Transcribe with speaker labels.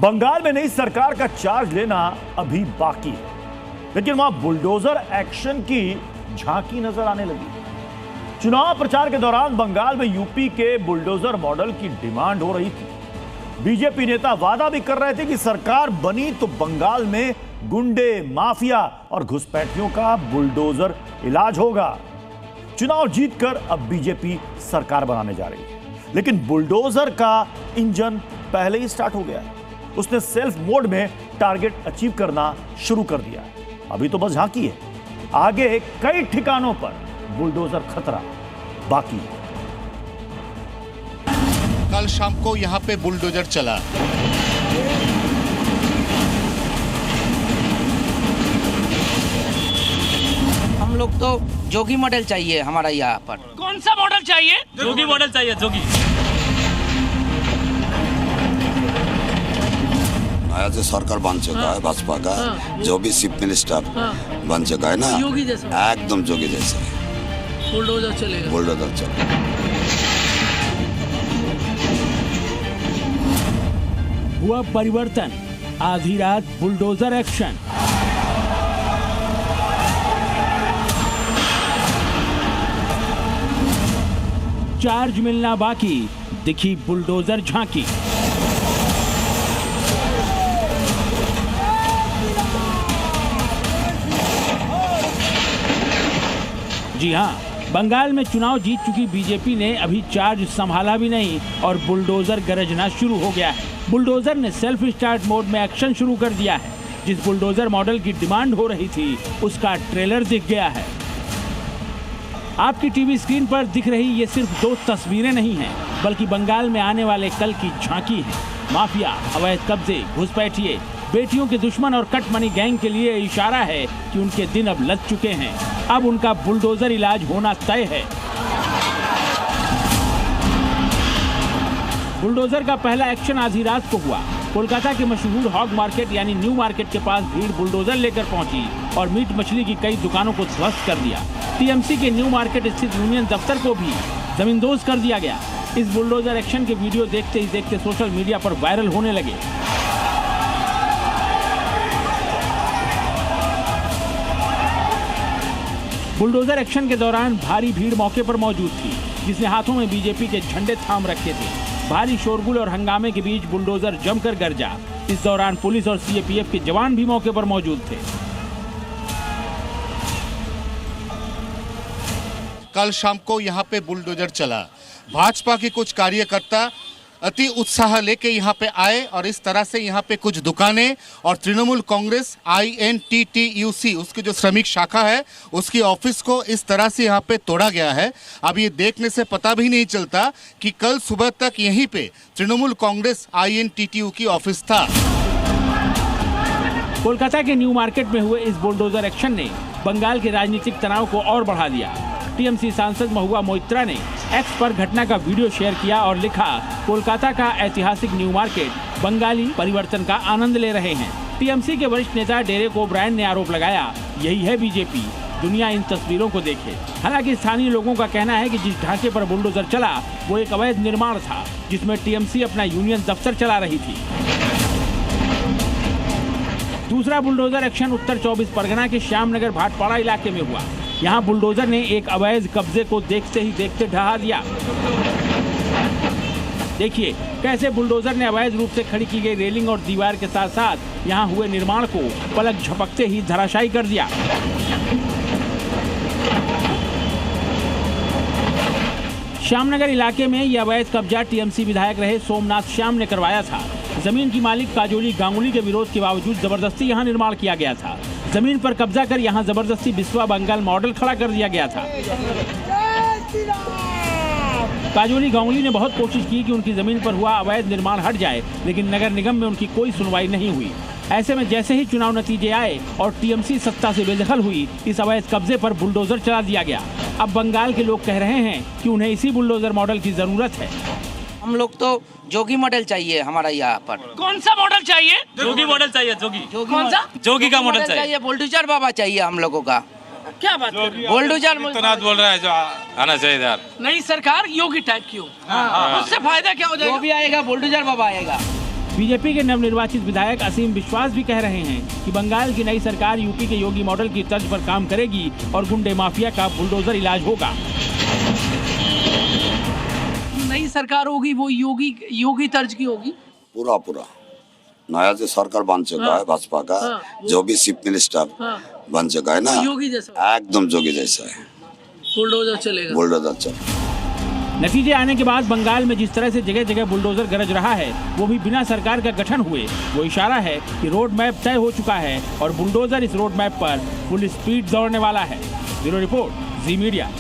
Speaker 1: बंगाल में नई सरकार का चार्ज लेना अभी बाकी है, लेकिन वहां बुलडोजर एक्शन की झांकी नजर आने लगी। चुनाव प्रचार के दौरान बंगाल में यूपी के बुलडोजर मॉडल की डिमांड हो रही थी। बीजेपी नेता वादा भी कर रहे थे कि सरकार बनी तो बंगाल में गुंडे, माफिया और घुसपैठियों का बुलडोजर इलाज होगा। चुनाव जीतकर अब बीजेपी सरकार बनाने जा रही है, लेकिन बुलडोजर का इंजन पहले ही स्टार्ट हो गया है। उसने सेल्फ मोड में टारगेट अचीव करना शुरू कर दिया है। अभी तो बस झांकी है, आगे कई ठिकानों पर बुलडोजर खतरा बाकी है।
Speaker 2: कल शाम को यहाँ पे बुलडोजर चला।
Speaker 3: हम लोग तो जोगी मॉडल चाहिए हमारा यहाँ पर।
Speaker 4: कौन सा मॉडल चाहिए?
Speaker 5: जोगी मॉडल चाहिए, जोगी।
Speaker 6: नया जो सरकार बन चुका है भाजपा का, जो भी चीफ मिनिस्टर बन चुका है ना,
Speaker 4: योगी जैसा,
Speaker 6: एकदम जोगी जैसा
Speaker 4: बुलडोजर चलेगा।
Speaker 6: बुलडोजर चलेगा।
Speaker 7: हुआ परिवर्तन, आधी रात बुलडोजर एक्शन। चार्ज मिलना बाकी, दिखी बुलडोजर झांकी। जी हां, बंगाल में चुनाव जीत चुकी बीजेपी ने अभी चार्ज संभाला भी नहीं और बुलडोजर गरजना शुरू हो गया है। बुलडोजर ने सेल्फ स्टार्ट मोड में एक्शन शुरू कर दिया है। जिस बुलडोजर मॉडल की डिमांड हो रही थी, उसका ट्रेलर दिख गया है। आपकी टीवी स्क्रीन पर दिख रही ये सिर्फ दो तस्वीरें नहीं हैं, बल्कि बंगाल में आने वाले कल की झांकी है। माफिया, अवैध कब्जे, घुसपैठिए, बेटियों के दुश्मन और कट मनी गैंग के लिए इशारा है कि उनके दिन अब लग चुके हैं। अब उनका बुलडोजर इलाज होना तय है। बुलडोजर का पहला एक्शन आधी रात को हुआ। कोलकाता के मशहूर हॉग मार्केट यानी न्यू मार्केट के पास भीड़ बुलडोजर लेकर पहुंची और मीट मछली की कई दुकानों को ध्वस्त कर दिया। टीएमसी के न्यू मार्केट स्थित यूनियन दफ्तर को भी जमींदोज कर दिया गया। इस बुलडोजर एक्शन के वीडियो देखते ही देखते सोशल मीडिया पर वायरल होने लगे। बुलडोजर एक्शन के दौरान भारी भीड़ मौके पर मौजूद थी, जिसने हाथों में बीजेपी के झंडे थाम रखे थे। भारी शोरगुल और हंगामे के बीच बुलडोजर जमकर गरजा। इस दौरान पुलिस और सीएपीएफ के जवान भी मौके पर मौजूद थे।
Speaker 2: कल शाम को यहाँ पे बुलडोजर चला। भाजपा के कुछ कार्यकर्ता अति उत्साह लेके यहाँ पे आए और इस तरह से यहाँ पे कुछ दुकानें और तृणमूल कांग्रेस INTTUC उसकी जो श्रमिक शाखा है उसकी ऑफिस को इस तरह से यहाँ पे तोड़ा गया है। अब ये देखने से पता भी नहीं चलता कि कल सुबह तक यहीं पे तृणमूल कांग्रेस INTTU की ऑफिस था।
Speaker 7: कोलकाता के न्यू मार्केट में हुए इस बुलडोजर एक्शन ने बंगाल के राजनीतिक तनाव को और बढ़ा दिया। टीएमसी सांसद महुआ मोइत्रा ने एक्स पर घटना का वीडियो शेयर किया और लिखा, कोलकाता का ऐतिहासिक न्यू मार्केट बंगाली परिवर्तन का आनंद ले रहे हैं। टीएमसी के वरिष्ठ नेता डेरेक ओब्रायन ने आरोप लगाया, यही है बीजेपी, दुनिया इन तस्वीरों को देखे। हालांकि स्थानीय लोगों का कहना है कि जिस ढांचे पर बुलडोजर चला वो एक अवैध निर्माण था, जिसमें टीएमसी अपना यूनियन दफ्तर चला रही थी। दूसरा बुलडोजर एक्शन उत्तर 24 परगना के श्यामनगर भाटपाड़ा इलाके में हुआ। यहाँ बुलडोजर ने एक अवैध कब्जे को देखते ही देखते ढहा दिया। देखिए कैसे बुलडोजर ने अवैध रूप से खड़ी की गई रेलिंग और दीवार के साथ साथ यहाँ हुए निर्माण को पलक झपकते ही धराशायी कर दिया। श्यामनगर इलाके में यह अवैध कब्जा टीएमसी विधायक रहे सोमनाथ श्याम ने करवाया था। जमीन की मालिक काजोली गांगुली के विरोध के बावजूद जबरदस्ती यहाँ निर्माण किया गया था। जमीन पर कब्जा कर यहाँ जबरदस्ती बिस्वा बंगाल मॉडल खड़ा कर दिया गया था। काजोली गांगुली ने बहुत कोशिश की कि उनकी जमीन पर हुआ अवैध निर्माण हट जाए, लेकिन नगर निगम में उनकी कोई सुनवाई नहीं हुई। ऐसे में जैसे ही चुनाव नतीजे आए और टीएमसी सत्ता से बेदखल हुई, इस अवैध कब्जे पर बुलडोजर चला दिया गया। अब बंगाल के लोग कह रहे हैं कि उन्हें इसी बुलडोजर मॉडल की जरूरत है।
Speaker 3: हम लोग तो जोगी मॉडल चाहिए हमारा यहाँ पर।
Speaker 4: कौन सा मॉडल चाहिए?
Speaker 5: जोगी मॉडल चाहिए, जोगी।
Speaker 4: कौन सा?
Speaker 5: जोगी का मॉडल चाहिए।
Speaker 3: बुलडोजर बाबा चाहिए हम लोगों का।
Speaker 4: क्या बात कर रहे हो?
Speaker 3: बुलडोजर
Speaker 5: बोल रहा है जो आना चाहिए यार।
Speaker 4: नई सरकार योगी टाइप की हो, उससे फायदा क्या हो जाएगा?
Speaker 3: जो भी आएगा बुलडोजर बाबा आएगा।
Speaker 7: बीजेपी के नवनिर्वाचित विधायक असीम विश्वास भी कह रहे हैं कि बंगाल की नई सरकार यूपी के योगी मॉडल की तर्ज पर काम करेगी और गुंडे माफिया का बुलडोजर इलाज होगा।
Speaker 4: नई सरकार होगी वो योगी तर्ज की होगी।
Speaker 6: पूरा पूरा नया जो सरकार बन चुका है भाजपा का, जो भी चीफ मिनिस्टर बन चुका है ना,
Speaker 4: योगी जैसा,
Speaker 6: एकदम योगी जैसा है।
Speaker 4: बुलडोजर चलेगा।
Speaker 6: बुलडोजर चल।
Speaker 7: नतीजे आने के बाद बंगाल में जिस तरह से जगह जगह बुलडोजर गरज रहा है, वो भी बिना सरकार का गठन हुए, वो इशारा है कि रोड मैप तय हो चुका है और बुलडोजर इस रोड मैप पर फुल स्पीड दौड़ने वाला है। ब्यूरो रिपोर्ट, जी मीडिया।